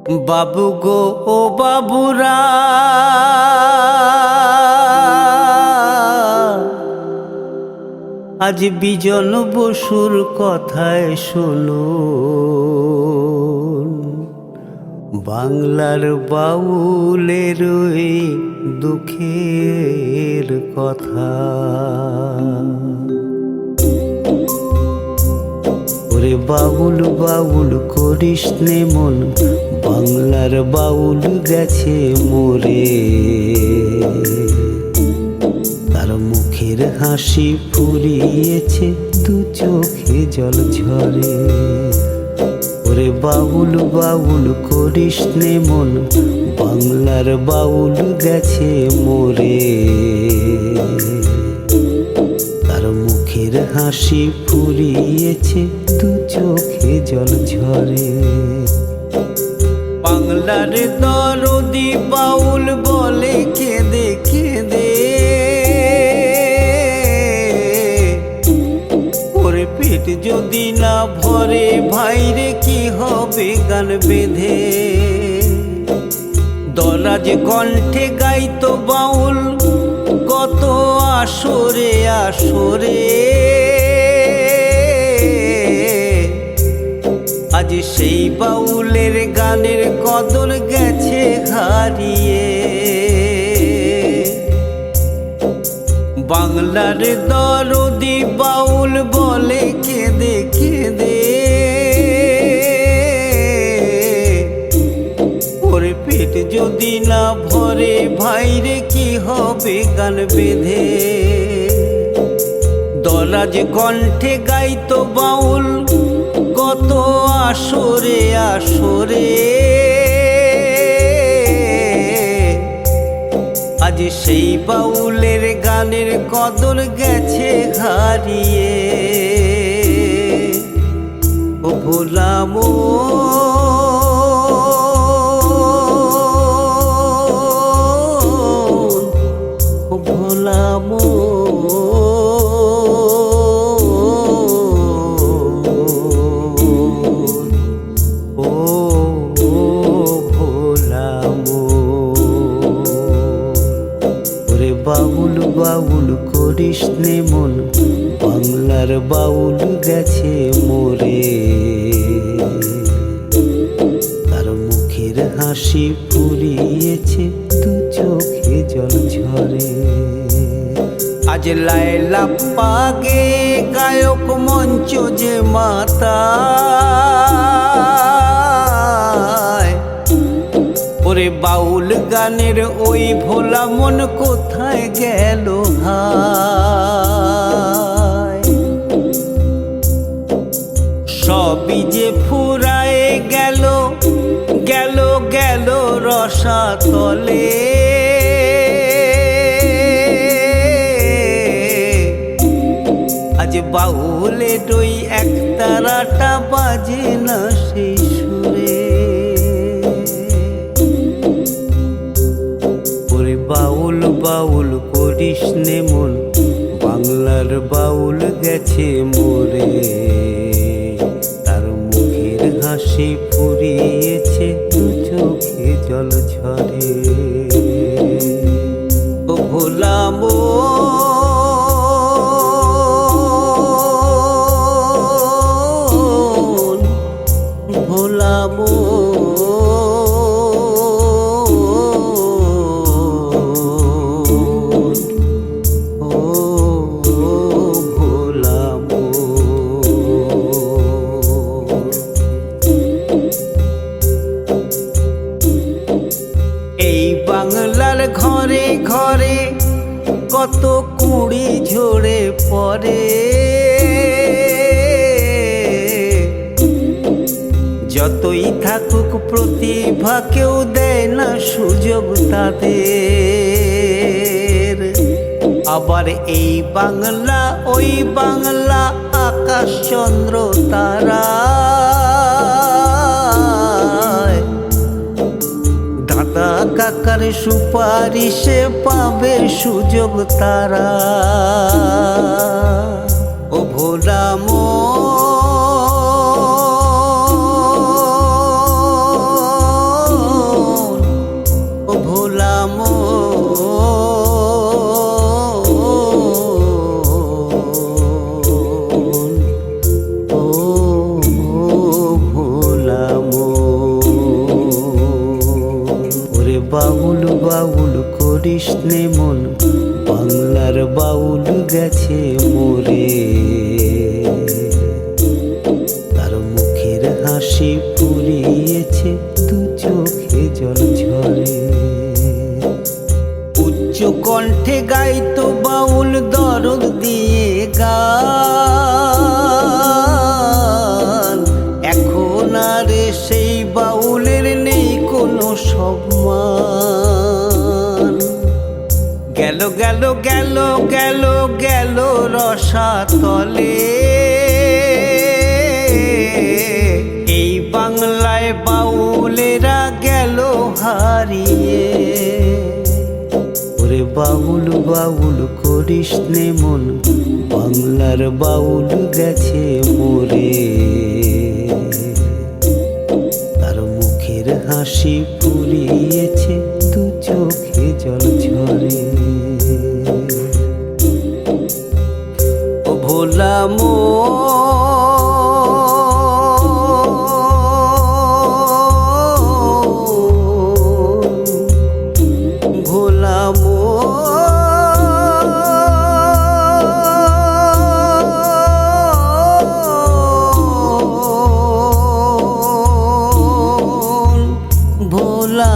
বাবু গো ও বাবুরা, আজ বিজন বসুর কথায় শুনুন। বাংলার বাউলের ওই দুঃখের কথা। ওরে বাউল বাউল করিস নে মন, বাংলার বাউল গেছে মরে। তার মুখের হাসি ফুরিয়েছে, দু চোখে জল ঝরে। ওরে বাউল বাউল করিস নে মন, বাংলার বাউল গেছে মরে। তার মুখের হাসি ফুরিয়েছে, দু চোখে জল ঝরে। বাংলার দরদি বাউল বলে কেঁদে কেঁদে, ওরে পেট যদি না ভরে ভাইরে কি হবে গান বেঁধে। দরাজ কণ্ঠে গাইতো বাউল কত আসরে আসরে। আজ সেই বাউলের গানের কদর গেছে হারিয়ে। বাংলার দরদি বাউল বলে কেঁদে কেঁদে, ওরে পেট যদি না ভরে ভাইরে কি হবে গান বেঁধে। দরাজ কণ্ঠে গাইতো বাউল কত আসরে আসরে। আজ সেই বাউলের গানের কদর গেছে হারিয়ে। ও ভোলা মন, ও ভোলা বাউল বাউল করিস নে মন, বাংলার বাউল গেছে মরে। তার মুখের হাসি ফুরিয়েছে, দু চোখে জল ঝরে। আজ লায়লা পাগে গায়ক মঞ্চ যে মাতা, ওরে বাউল গানের ওই ভোলা মন কোথায় গেল হায়। সবই যে ফুরায়ে গেল গেল গেল রসাতলে। আজ বাউলের ওই একতারাটা বাজে না সেই সুরে। বাউল বাউল করিস নে মন, বাংলার বাউল গেছে মরে। তার মুখের হাসি ফুরিয়েছে, দু চোখে জল ঝরে। ও ভোলা মন, ভোলা বাংলার ঘরে ঘরে কত কুড়ি ঝরে পড়ে। যতই থাকুক প্রতিভা কেউ দেয় না সুযোগ তাদের। আবার এই বাংলা ওই বাংলা, আকাশ চন্দ্র তারা। দাদা কাকার সুপারিশে পাবে সুযোগ তারা। ও ভোলা মন, করিস নে মন, বাংলার বাউল গেছে মরে। তার মুখের হাসি ফুরিয়েছে, দু চোখে জল ঝরে। উচ্চ কণ্ঠে গাইতো বাউল দরদ দিয়ে গান, এখন আর সেই বাউলের নেই কোনো সম্মান। গেল গেল গেল গেল গেল রসাতলে, এই বাংলায় বাউলেরা গেল হারিয়ে। ওরে বাউল বাউল করিস নে মন, বাংলার বাউল গেছে মরে। তার মুখের হাসি ফুরিয়েছে, দু চোখে জল ঝরে। ও ভোলা ভোলা ভোলা